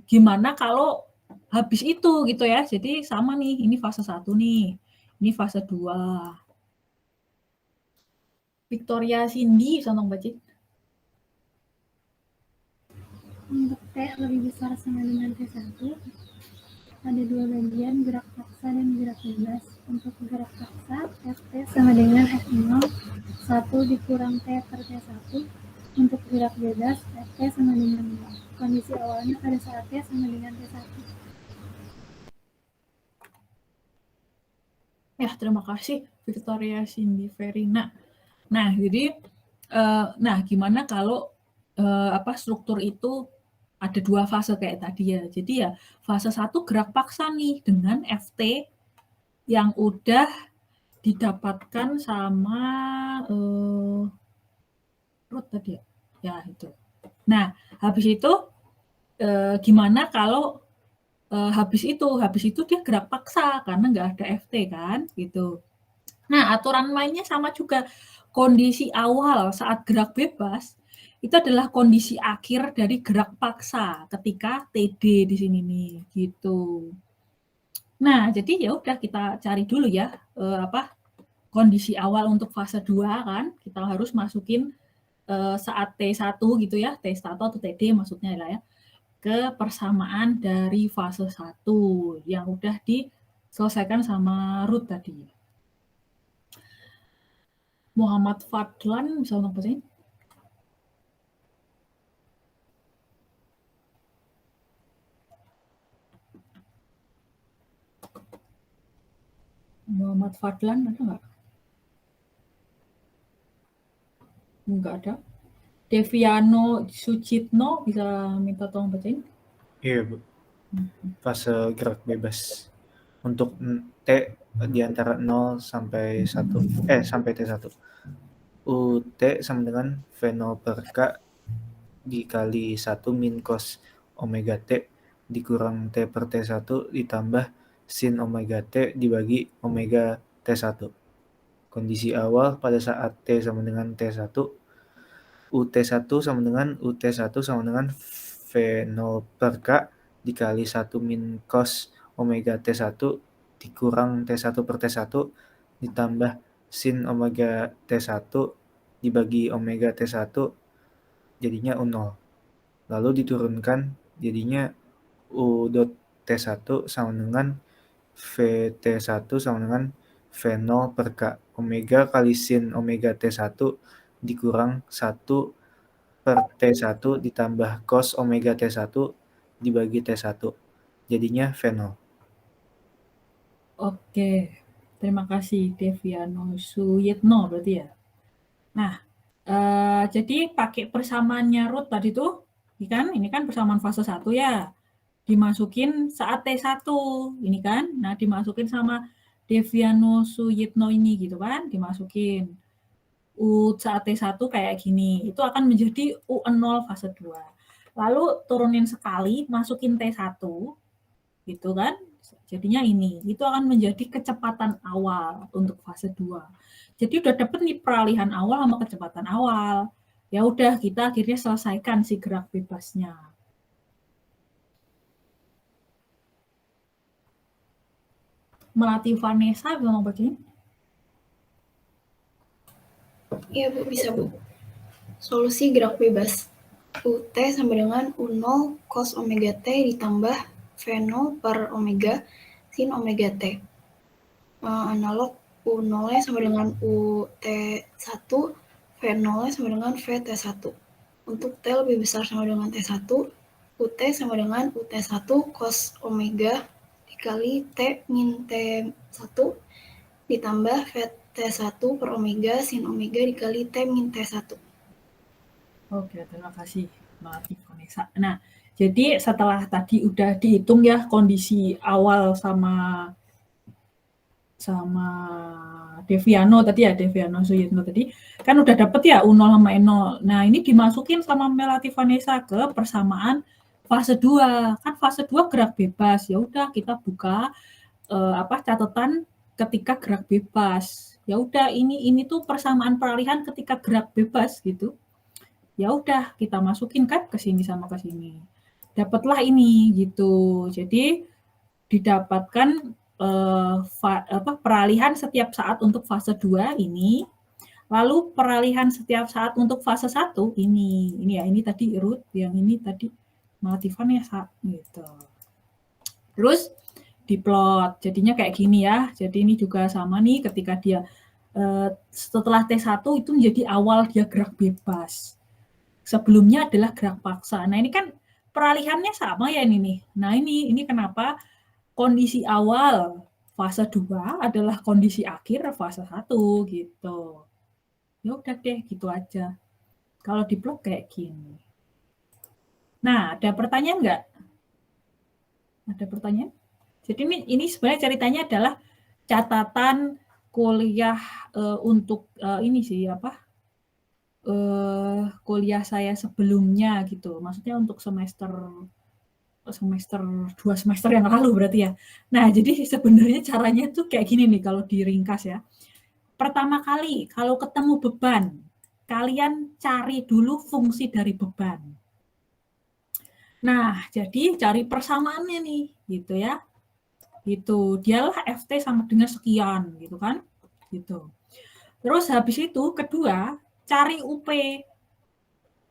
gimana kalau habis itu gitu ya. Jadi sama nih, ini fase 1 nih, ini fase 2. Victoria Cindy, bisa dong baca. Untuk T lebih besar sama dengan T1, ada dua bagian, gerak paksa dan gerak bebas. Untuk gerak paksa, Ft sama dengan F0, 1 dikurang T per T1. Untuk gerak bebas, Ft sama dengan 0. Kondisi awalnya pada saat T sama dengan T1. Ya, terima kasih Victoria Cindy Verina. Nah, jadi gimana kalau struktur itu ada dua fase kayak tadi ya. Jadi ya fase 1 gerak paksa nih dengan Ft yang udah didapatkan sama Ruth tadi ya. Ya, itu. Nah, habis itu gimana kalau habis itu dia gerak paksa karena nggak ada Ft kan gitu. Nah, aturan mainnya sama juga. Kondisi awal saat gerak bebas itu adalah kondisi akhir dari gerak paksa ketika TD di sini nih gitu. Nah, jadi ya udah kita cari dulu ya kondisi awal untuk fase 2 kan. Kita harus masukin saat T1 gitu ya, T1 atau TD maksudnya lah ya, ke persamaan dari fase 1 yang udah diselesaikan sama Ruth tadi. Muhammad Fadlan, bisa tolong bacain? Muhammad Fadlan ada nggak? Nggak ada. Deviano Sucitno, bisa minta tolong bacain? Iya, Bu. Fase gerak bebas. Untuk T di antara 0 sampai 1, sampai T1. UT sama dengan V0 per K dikali 1 min cos omega T dikurang T per T1 ditambah sin omega T dibagi omega T1. Kondisi awal pada saat T sama dengan T1, UT1 sama dengan UT1 sama dengan V0 per K dikali 1 min cos omega T1 dikurang T1 per T1 ditambah sin omega T1 dibagi omega T1 jadinya U0. Lalu diturunkan jadinya U dot T1 sama dengan VT1 sama dengan V0 per K. Omega kali sin omega T1 dikurang 1 per T1 ditambah cos omega T1 dibagi T1. Jadinya V0. Oke, terima kasih Deviano Suyitno berarti ya. Nah, jadi pakai persamaannya Ruth tadi tuh, kan? Ini kan persamaan fase 1 ya. dimasukin saat T1 ini kan. Nah, dimasukin sama Deviano Suyitno ini gitu kan, dimasukin. U saat T1 kayak gini. Itu akan menjadi U0 fase 2. Lalu turunin sekali, masukin T1 gitu kan. Jadinya ini. Itu akan menjadi kecepatan awal untuk fase 2. Jadi udah dapet nih peralihan awal sama kecepatan awal. Ya udah, kita akhirnya selesaikan si gerak bebasnya. Melati Vanessa bisa mau bacain? Iya Bu, bisa Bu. Solusi gerak bebas. UT sama dengan U0 cos omega T ditambah V0 per omega sin omega T. Analog U0-nya sama dengan UT1, V0-nya sama dengan VT1. Untuk T lebih besar sama dengan T1, UT sama dengan UT1 cos omega dikali T min T1 ditambah VT1 per omega sin omega dikali T min T1. Oke, terima kasih Melati Vanessa. Nah, jadi setelah tadi udah dihitung ya kondisi awal sama Deviano tadi ya, Deviano Suyitno tadi, kan udah dapet ya U0 sama E0. Nah, ini dimasukin sama Melati Vanessa ke persamaan fase 2. Kan fase 2 gerak bebas. Ya udah kita buka catatan ketika gerak bebas. Ya udah ini tuh persamaan peralihan ketika gerak bebas gitu. Ya udah kita masukin kan ke sini sama ke sini. Dapatlah ini gitu. Jadi didapatkan peralihan setiap saat untuk fase 2 ini, lalu peralihan setiap saat untuk fase 1 ini ya, ini tadi Ruth, yang ini tadi Melati Vanessa gitu. Terus diplot, jadinya kayak gini ya. Jadi ini juga sama nih ketika dia setelah T1 itu menjadi awal dia gerak bebas. Sebelumnya adalah gerak paksa. Nah, ini kan peralihannya sama ya ini nih. Nah, ini kenapa kondisi awal fase 2 adalah kondisi akhir fase 1 gitu. Ya udah deh, gitu aja. Kalau diplot kayak gini. Nah, ada pertanyaan nggak? Ada pertanyaan? Jadi ini sebenarnya ceritanya adalah catatan kuliah untuk ini sih kuliah saya sebelumnya gitu. Maksudnya untuk semester 2 semester yang lalu berarti ya. Nah, jadi sebenarnya caranya tuh kayak gini nih kalau diringkas ya. Pertama kali kalau ketemu beban, kalian cari dulu fungsi dari beban. Nah, jadi cari persamaannya nih, gitu ya. Gitu, dialah FT sama dengan sekian, gitu kan. Gitu. Terus habis itu kedua, cari UP.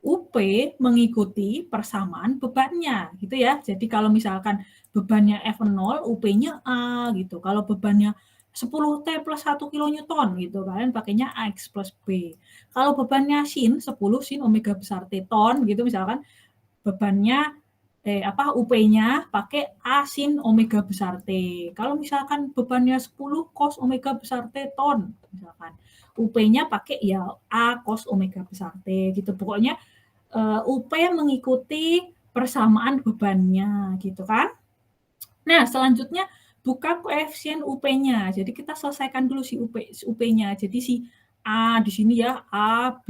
UP mengikuti persamaan bebannya, gitu ya. Jadi kalau misalkan bebannya F0, UP-nya A, gitu. Kalau bebannya 10T plus 1 kN, gitu. Kalian pakainya AX plus B. Kalau bebannya sin, 10 sin omega besar T ton, gitu misalkan, bebannya UP-nya pakai A sin omega besar T. Kalau misalkan bebannya 10 cos omega besar T ton, misalkan, UP-nya pakai ya A cos omega besar T, gitu. Pokoknya UP mengikuti persamaan bebannya, gitu kan. Nah, selanjutnya buka koefisien UP-nya. Jadi kita selesaikan dulu si UP-nya. Jadi si A di sini ya, A, B,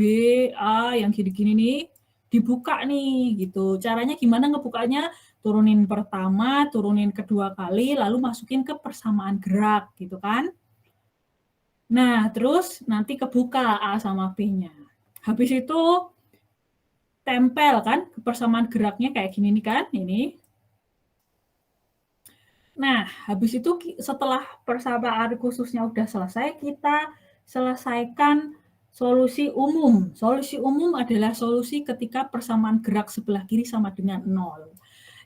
A yang gini-gini nih, dibuka nih, gitu. Caranya gimana ngebukanya? Turunin pertama, turunin kedua kali, lalu masukin ke persamaan gerak, gitu kan. Nah, terus nanti kebuka A sama B-nya. Habis itu tempel kan kebersamaan geraknya kayak gini nih kan, ini. Nah, habis itu setelah persamaan khususnya udah selesai, kita selesaikan solusi umum. Solusi umum adalah solusi ketika persamaan gerak sebelah kiri sama dengan 0.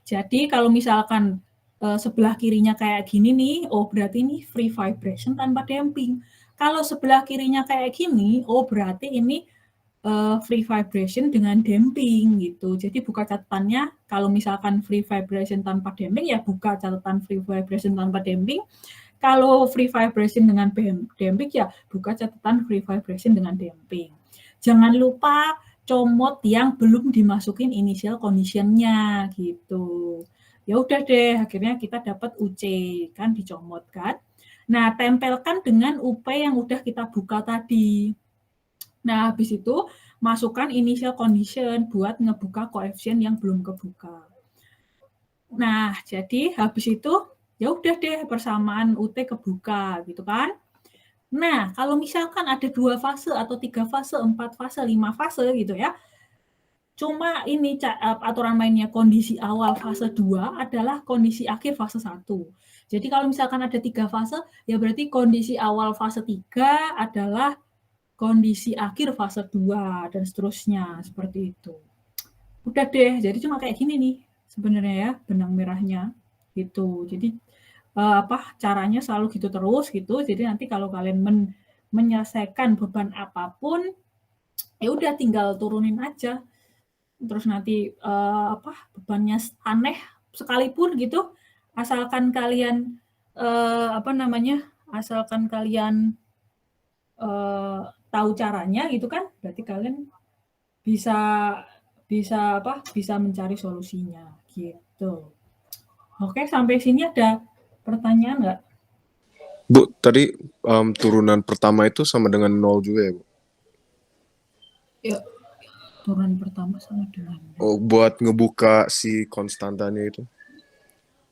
Jadi kalau misalkan sebelah kirinya kayak gini nih, oh berarti ini free vibration tanpa damping. Kalau sebelah kirinya kayak gini, oh berarti ini free vibration dengan damping gitu. Jadi buka catatannya kalau misalkan free vibration tanpa damping ya buka catatan free vibration tanpa damping. Kalau free vibration dengan damping ya buka catatan free vibration dengan damping. Jangan lupa comot yang belum dimasukin initial condition-nya gitu. Ya udah deh, akhirnya kita dapat UC kan, dicomot kan. Nah, tempelkan dengan UP yang udah kita buka tadi. Nah, habis itu masukkan initial condition buat ngebuka koefisien yang belum kebuka. Nah, jadi habis itu ya udah deh persamaan UT kebuka gitu kan. Nah, kalau misalkan ada 2 fase atau 3 fase, 4 fase, 5 fase gitu ya. Cuma ini aturan mainnya kondisi awal fase 2 adalah kondisi akhir fase 1. Jadi kalau misalkan ada 3 fase, ya berarti kondisi awal fase 3 adalah kondisi akhir fase 2 dan seterusnya seperti itu. Udah deh, jadi cuma kayak gini nih sebenarnya ya benang merahnya gitu. Jadi caranya selalu gitu terus gitu. Jadi nanti kalau kalian menyelesaikan beban apapun, ya udah tinggal turunin aja. Terus nanti bebannya aneh sekalipun gitu, asalkan kalian asalkan kalian tahu caranya gitu kan, berarti kalian bisa mencari solusinya gitu. Oke, sampai sini ada pertanyaan nggak? Bu, tadi turunan pertama itu sama dengan 0 juga ya, Bu? Ya, turunan pertama sama dengan 0. Oh, buat ngebuka si konstantanya itu.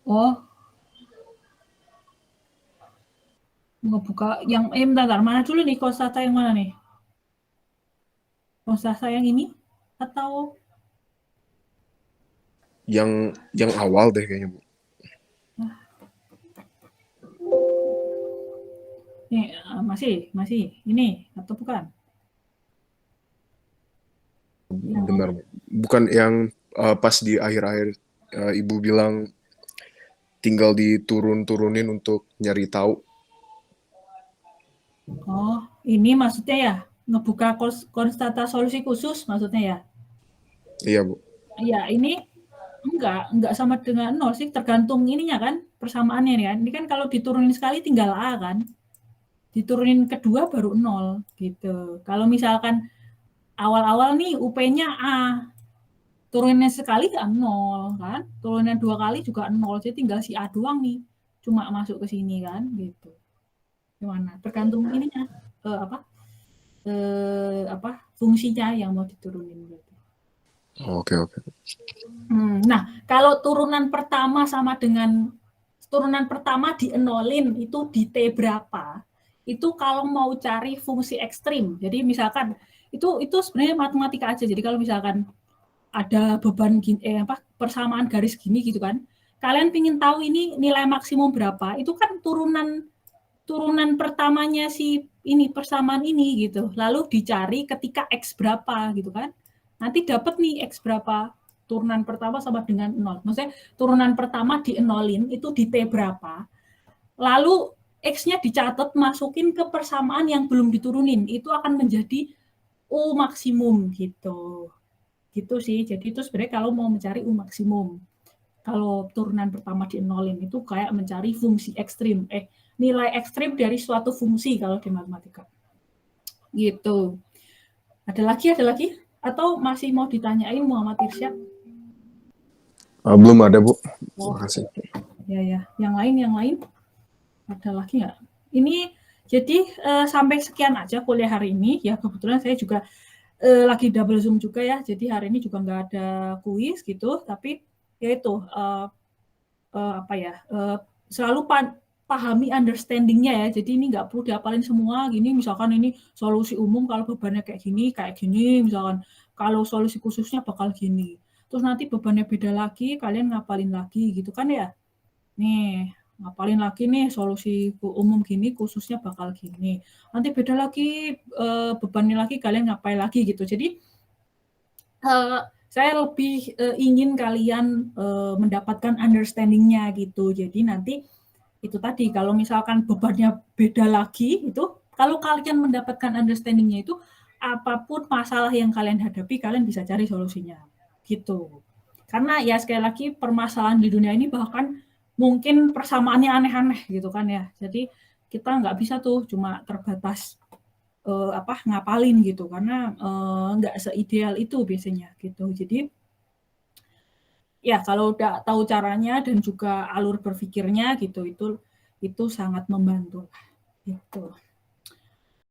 Oh. Ngebuka yang bentar, mana dulu nih konstanta yang mana nih? Konstanta yang ini atau yang awal deh kayaknya, Bu. Nih, masih ini atau bukan? Benar, Bu. Bukan yang pas di akhir-akhir Ibu bilang tinggal diturun-turunin untuk nyari tahu. Oh, ini maksudnya ya ngebuka konstanta solusi khusus maksudnya ya? Iya, Bu. Iya, ini enggak sama dengan 0 sih, tergantung ininya kan, persamaannya nih kan. Ini kan kalau diturunin sekali tinggal A kan. Diturunin kedua baru 0 gitu. Kalau misalkan awal-awal nih UP-nya A, turuninnya sekali ya 0 kan, turuninnya 2 kali juga 0, jadi tinggal si A doang nih, cuma masuk ke sini kan gitu. Gimana? Tergantung ininya fungsinya yang mau diturunin gitu. Oke. Nah, kalau turunan pertama sama dengan turunan pertama dienolin itu di T berapa? Itu kalau mau cari fungsi ekstrim. Jadi misalkan itu sebenarnya matematika aja. Jadi kalau misalkan ada beban persamaan garis gini gitu kan. Kalian ingin tahu ini nilai maksimum berapa? Itu kan turunan pertamanya si ini persamaan ini gitu. Lalu dicari ketika X berapa gitu kan. Nanti dapat nih X berapa. Turunan pertama sama dengan 0. Maksudnya turunan pertama dienolin itu di T berapa. Lalu X-nya dicatat masukin ke persamaan yang belum diturunin. Itu akan menjadi U maksimum gitu. Gitu sih. Jadi itu sebenarnya kalau mau mencari U maksimum. Kalau turunan pertama dienolin itu kayak mencari fungsi ekstrim. Nilai ekstrim dari suatu fungsi kalau di matematika. Gitu. Ada lagi? Atau masih mau ditanyain Muhammad Irsyad? Belum ada, Bu. Terima kasih. Ya. Yang lain? Ada lagi nggak? Ini jadi sampai sekian aja kuliah hari ini. Ya kebetulan saya juga lagi double Zoom juga ya. Jadi hari ini juga nggak ada kuis gitu. Tapi ya itu selalu pahami understanding-nya ya. Jadi ini nggak perlu dihafalin semua. Gini misalkan ini solusi umum kalau bebannya kayak gini. Misalkan kalau solusi khususnya bakal gini. Terus nanti bebannya beda lagi, kalian ngapalin lagi gitu kan ya. Nih, ngapalin lagi nih solusi umum gini, khususnya bakal gini. Nanti beda lagi, bebannya lagi, kalian ngapalin lagi gitu. Jadi, saya lebih ingin kalian mendapatkan understanding-nya gitu. Jadi nanti itu tadi, kalau misalkan bebannya beda lagi, itu kalau kalian mendapatkan understanding-nya itu, apapun masalah yang kalian hadapi, kalian bisa cari solusinya. Gitu. Karena ya sekali lagi permasalahan di dunia ini bahkan mungkin persamaannya aneh-aneh gitu kan ya. Jadi kita nggak bisa tuh cuma terbatas ngapalin gitu karena nggak seideal itu biasanya gitu. Jadi ya kalau udah tahu caranya dan juga alur berpikirnya gitu, itu sangat membantu gitu.